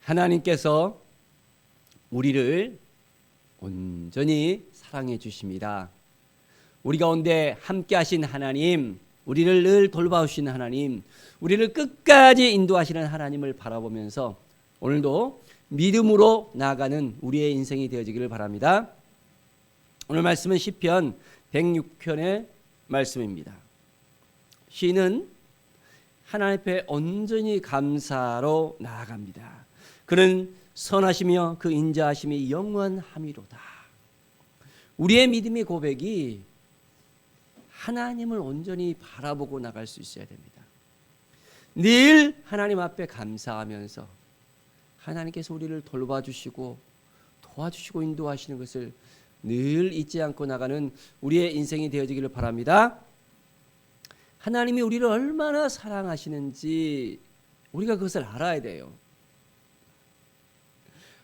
하나님께서 우리를 온전히 사랑해 주십니다. 우리 가운데 함께 하신 하나님, 우리를 늘 돌봐오시는 하나님, 우리를 끝까지 인도하시는 하나님을 바라보면서 오늘도 믿음으로 나아가는 우리의 인생이 되어지기를 바랍니다. 오늘 말씀은 시편 106편의 말씀입니다. 시인은 하나님 앞에 온전히 감사로 나아갑니다. 그는 선하시며 그 인자하심이 영원함이로다. 우리의 믿음의 고백이 하나님을 온전히 바라보고 나갈 수 있어야 됩니다. 늘 하나님 앞에 감사하면서 하나님께서 우리를 돌봐주시고 도와주시고 인도하시는 것을 늘 잊지 않고 나가는 우리의 인생이 되어지기를 바랍니다. 하나님이 우리를 얼마나 사랑하시는지 우리가 그것을 알아야 돼요.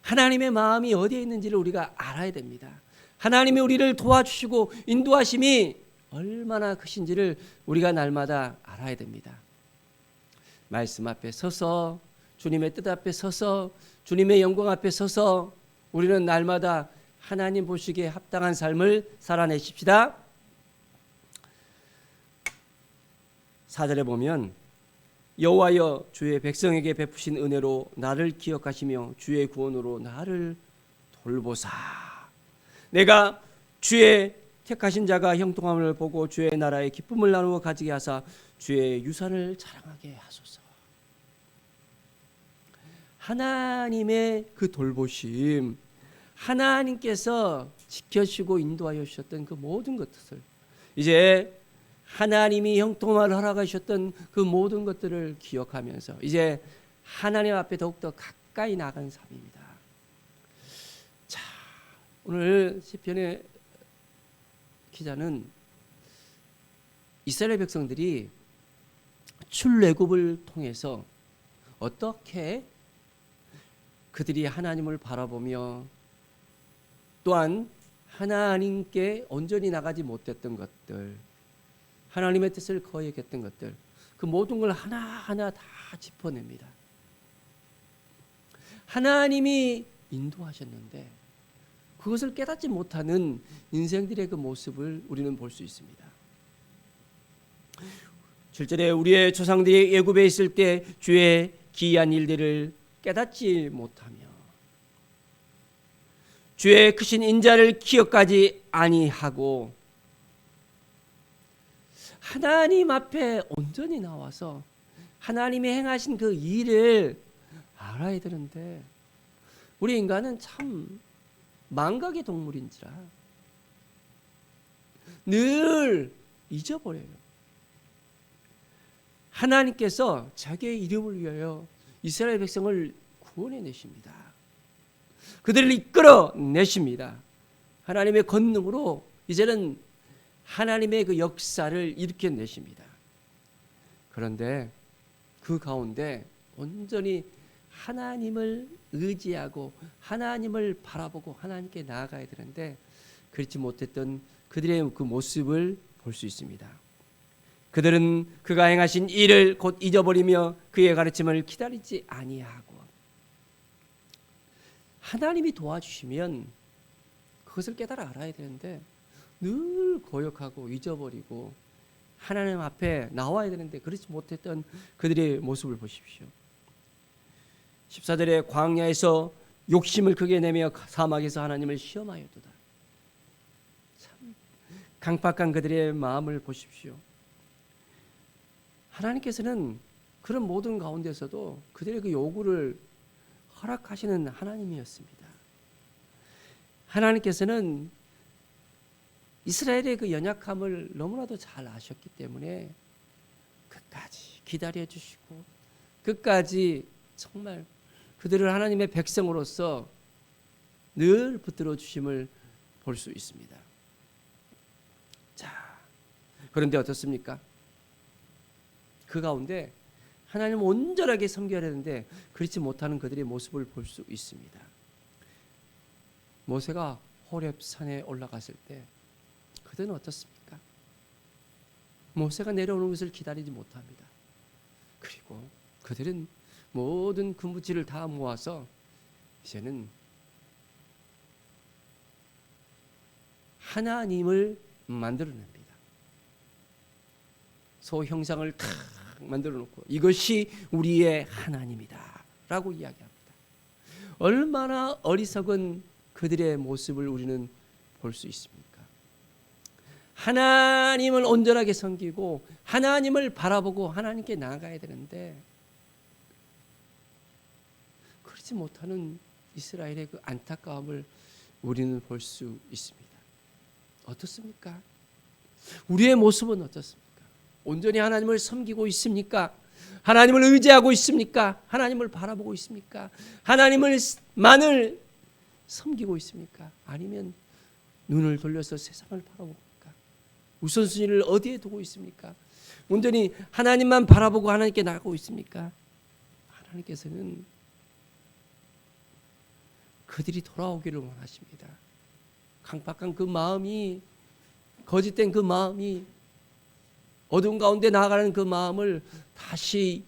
하나님의 마음이 어디에 있는지를 우리가 알아야 됩니다. 하나님이 우리를 도와주시고 인도하심이 얼마나 크신지를 우리가 날마다 알아야 됩니다. 말씀 앞에 서서 주님의 뜻 앞에 서서 주님의 영광 앞에 서서 우리는 날마다 하나님 보시기에 합당한 삶을 살아내십시다. 4절에 보면 여호와여 주의 백성에게 베푸신 은혜로 나를 기억하시며 주의 구원으로 나를 돌보사. 내가 주의 택하신 자가 형통함을 보고 주의 나라의 기쁨을 나누어 가지게 하사 주의 유산을 자랑하게 하소서. 하나님의 그 돌보심, 하나님께서 지켜주시고 인도하여 주셨던 그 모든 것들, 이제 하나님이 형통함을 허락하셨던 그 모든 것들을 기억하면서 이제 하나님 앞에 더욱더 가까이 나가는 삶입니다. 자, 오늘 시편의 기자는 이스라엘 백성들이 출애굽을 통해서 어떻게 그들이 하나님을 바라보며 또한 하나님께 온전히 나가지 못했던 것들, 하나님의 뜻을 거역했던 것들, 그 모든 걸 하나하나 다 짚어냅니다. 하나님이 인도하셨는데 그것을 깨닫지 못하는 인생들의 그 모습을 우리는 볼 수 있습니다. 7절에 우리의 조상들이 애굽에 있을 때 주의 기이한 일들을 깨닫지 못하며 주의 크신 인자를 기억하지 아니하고 하나님 앞에 온전히 나와서 하나님이 행하신 그 일을 알아야 되는데 우리 인간은 참 망각의 동물인지라 늘 잊어버려요. 하나님께서 자기의 이름을 위하여 이스라엘 백성을 구원해 내십니다. 그들을 이끌어 내십니다. 하나님의 권능으로 이제는 하나님의 그 역사를 일으켜 내십니다. 그런데 그 가운데 온전히 하나님을 의지하고 하나님을 바라보고 하나님께 나아가야 되는데 그렇지 못했던 그들의 그 모습을 볼 수 있습니다. 그들은 그가 행하신 일을 곧 잊어버리며 그의 가르침을 기다리지 아니하고 하나님이 도와주시면 그것을 깨달아 알아야 되는데 늘 거역하고 잊어버리고 하나님 앞에 나와야 되는데 그렇지 못했던 그들의 모습을 보십시오. 14절에 광야에서 욕심을 크게 내며 사막에서 하나님을 시험하였도다. 참 강팍한 그들의 마음을 보십시오. 하나님께서는 그런 모든 가운데서도 그들의 그 요구를 허락하시는 하나님이었습니다. 하나님께서는 이스라엘의 그 연약함을 너무나도 잘 아셨기 때문에 끝까지 기다려 주시고 끝까지 정말 그들을 하나님의 백성으로서 늘 붙들어 주심을 볼 수 있습니다. 자, 그런데 어떻습니까? 그 가운데 하나님을 온전하게 섬겨야 하는데 그렇지 못하는 그들의 모습을 볼 수 있습니다. 모세가 호렙 산에 올라갔을 때 그들은 어떻습니까? 모세가 내려오는 것을 기다리지 못합니다. 그리고 그들은 모든 금붙이를 다 모아서 이제는 하나님을 만들어냅니다. 소 형상을 탁 만들어 놓고 이것이 우리의 하나님이다 라고 이야기합니다. 얼마나 어리석은 그들의 모습을 우리는 볼 수 있습니까? 하나님을 온전하게 섬기고 하나님을 바라보고 하나님께 나아가야 되는데 그렇지 못하는 이스라엘의 그 안타까움을 우리는 볼 수 있습니다. 어떻습니까? 우리의 모습은 어떻습니까? 온전히 하나님을 섬기고 있습니까? 하나님을 의지하고 있습니까? 하나님을 바라보고 있습니까? 하나님을만을 섬기고 있습니까? 아니면 눈을 돌려서 세상을 바라봅니까? 우선순위를 어디에 두고 있습니까? 온전히 하나님만 바라보고 하나님께 나가고 있습니까? 하나님께서는 그들이 돌아오기를 원하십니다. 강팍한 그 마음이, 거짓된 그 마음이, 어두운 가운데 나아가는 그 마음을 다시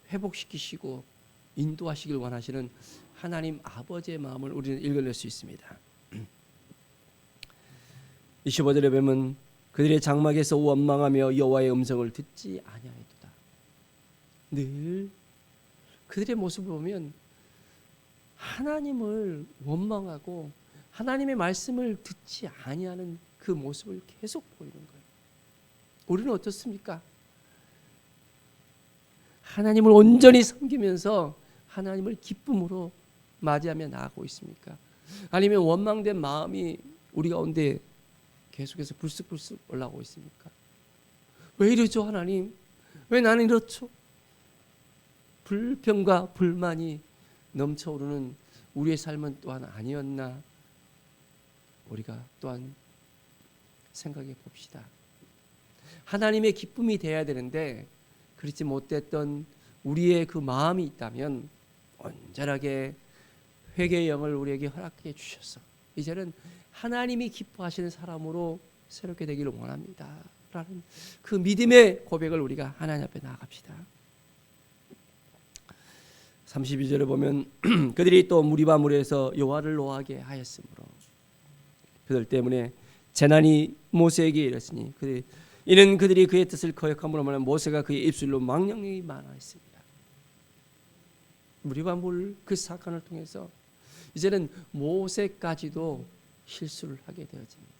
회복시키시고 인도하시길 원하시는 하나님 아버지의 마음을 우리는 읽어낼 수 있습니다. 25절에 보면 그들의 장막에서 원망하며 여호와의 음성을 듣지 아니하였도다. 늘 그들의 모습을 보면 하나님을 원망하고 하나님의 말씀을 듣지 아니하는 그 모습을 계속 보이는 거예요. 우리는 어떻습니까? 하나님을 온전히 섬기면서 하나님을 기쁨으로 맞이하며 나아가고 있습니까? 아니면 원망된 마음이 우리 가운데 계속해서 불쑥불쑥 올라오고 있습니까? 왜 이러죠 하나님? 왜 나는 이렇죠? 불평과 불만이 넘쳐오르는 우리의 삶은 또한 아니었나? 우리가 또한 생각해 봅시다. 하나님의 기쁨이 되어야 되는데 그렇지 못했던 우리의 그 마음이 있다면 온전하게 회개의 영을 우리에게 허락해 주셔서 이제는 하나님이 기뻐하시는 사람으로 새롭게 되기를 원합니다 라는 그 믿음의 고백을 우리가 하나님 앞에 나아갑시다. 32절에 보면 그들이 또 무리바 무리에서 여호와를 노하게 하였으므로 그들 때문에 재난이 모세에게 이르렀으니 이는 그들이 그의 뜻을 거역함으로 말하면 모세가 그의 입술로 망령이 많아했습니다. 무리바 물 그 사건을 통해서 이제는 모세까지도 실수를 하게 되어집니다.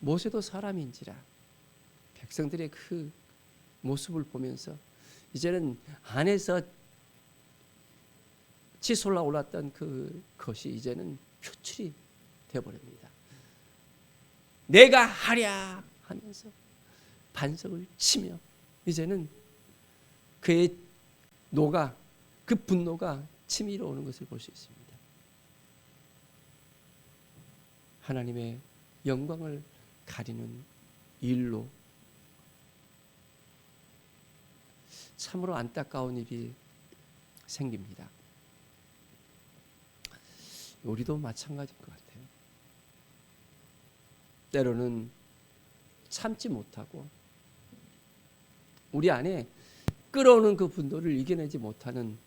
모세도 사람인지라 백성들의 그 모습을 보면서 이제는 안에서 치솟아 올랐던 그것이 이제는 표출이 되어버립니다. 내가 하랴 하면서 반석을 치며 이제는 그의 그 분노가 치밀어 오는 것을 볼 수 있습니다. 하나님의 영광을 가리는 일로 참으로 안타까운 일이 생깁니다. 우리도 마찬가지인 것 같아요. 때로는 참지 못하고 우리 안에 끓어오는 그 분노를 이겨내지 못하는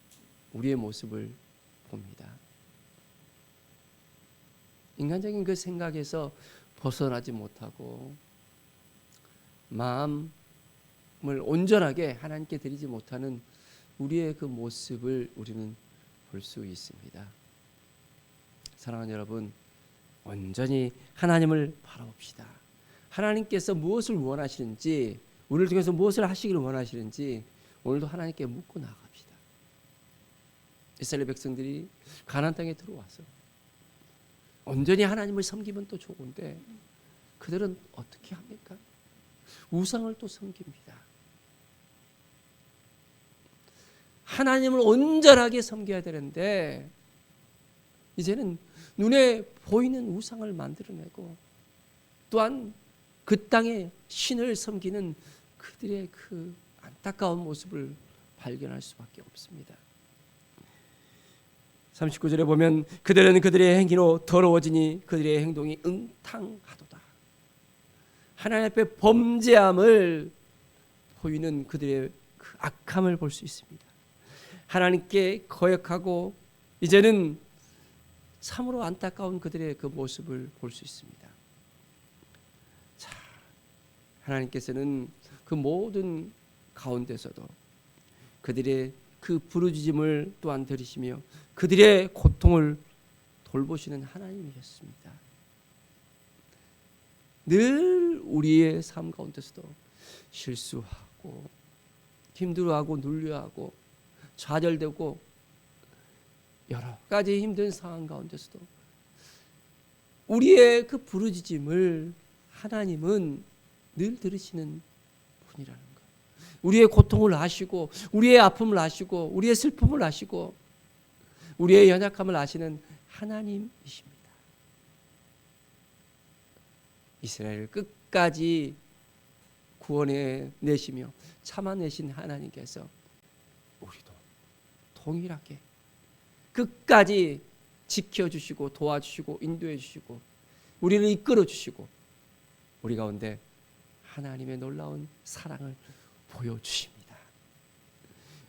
우리의 모습을 봅니다. 인간적인 그 생각에서 벗어나지 못하고 마음을 온전하게 하나님께 드리지 못하는 우리의 그 모습을 우리는 볼 수 있습니다. 사랑하는 여러분, 온전히 하나님을 바라봅시다. 하나님께서 무엇을 원하시는지, 우리를 통해서 무엇을 하시기를 원하시는지 오늘도 하나님께 묻고 나갑시다. 이스라엘 백성들이 가나안 땅에 들어와서 온전히 하나님을 섬기면 또 좋은데 그들은 어떻게 합니까? 우상을 또 섬깁니다. 하나님을 온전하게 섬겨야 되는데 이제는 눈에 보이는 우상을 만들어내고 또한 그 땅의 신을 섬기는 그들의 그 안타까운 모습을 발견할 수밖에 없습니다. 39절에 보면 그들은 그들의 행위로 더러워지니 그들의 행동이 응탕하도다. 하나님 앞에 범죄함을 보이는 그들의 그 악함을 볼 수 있습니다. 하나님께 거역하고 이제는 참으로 안타까운 그들의 그 모습을 볼 수 있습니다. 자, 하나님께서는 그 모든 가운데서도 그들의 그 부르짖음을 또한 들으시며 그들의 고통을 돌보시는 하나님이셨습니다. 늘 우리의 삶 가운데서도 실수하고 힘들어하고 눌려하고 좌절되고 여러 가지 힘든 상황 가운데서도 우리의 그 부르짖음을 하나님은 늘 들으시는 분이라는 것. 우리의 고통을 아시고 우리의 아픔을 아시고 우리의 슬픔을 아시고 우리의 연약함을 아시는 하나님이십니다. 이스라엘을 끝까지 구원해 내시며 참아내신 하나님께서 우리도 동일하게 끝까지 지켜주시고 도와주시고 인도해 주시고 우리를 이끌어 주시고 우리 가운데 하나님의 놀라운 사랑을 보여주십니다.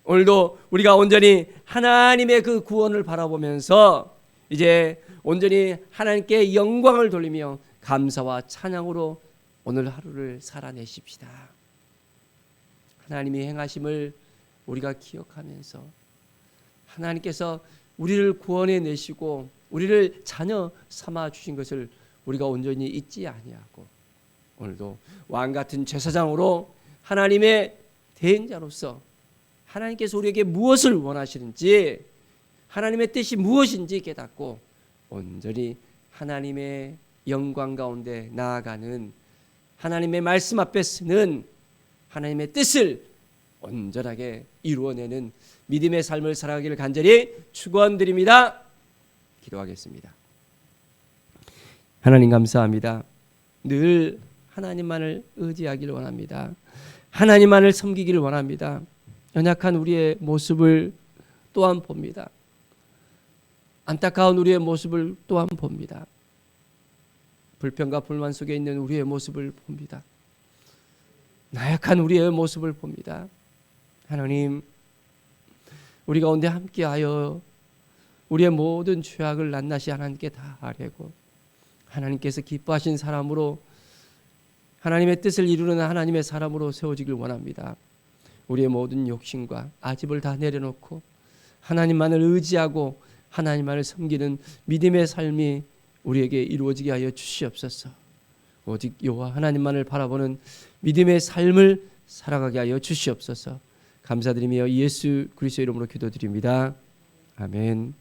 오늘도 우리가 온전히 하나님의 그 구원을 바라보면서 이제 온전히 하나님께 영광을 돌리며 감사와 찬양으로 오늘 하루를 살아내십시다. 하나님이 행하심을 우리가 기억하면서 하나님께서 우리를 구원해 내시고 우리를 자녀 삼아 주신 것을 우리가 온전히 잊지 아니하고 오늘도 왕같은 제사장으로 하나님의 대행자로서 하나님께서 우리에게 무엇을 원하시는지 하나님의 뜻이 무엇인지 깨닫고 온전히 하나님의 영광 가운데 나아가는 하나님의 말씀 앞에 서는 하나님의 뜻을 온전하게 이루어내는 믿음의 삶을 살아가기를 간절히 축원드립니다. 기도하겠습니다. 하나님 감사합니다. 늘 하나님만을 의지하기를 원합니다. 하나님만을 섬기기를 원합니다. 연약한 우리의 모습을 또한 봅니다. 안타까운 우리의 모습을 또한 봅니다. 불평과 불만 속에 있는 우리의 모습을 봅니다. 나약한 우리의 모습을 봅니다. 하나님, 우리 가운데 함께하여 우리의 모든 죄악을 낱낱이 하나님께 다 아뢰고 하나님께서 기뻐하신 사람으로 하나님의 뜻을 이루는 하나님의 사람으로 세워지길 원합니다. 우리의 모든 욕심과 아집을 다 내려놓고 하나님만을 의지하고 하나님만을 섬기는 믿음의 삶이 우리에게 이루어지게 하여 주시옵소서. 오직 여호와 하나님만을 바라보는 믿음의 삶을 살아가게 하여 주시옵소서. 감사드리며 예수 그리스도의 이름으로 기도드립니다. 아멘.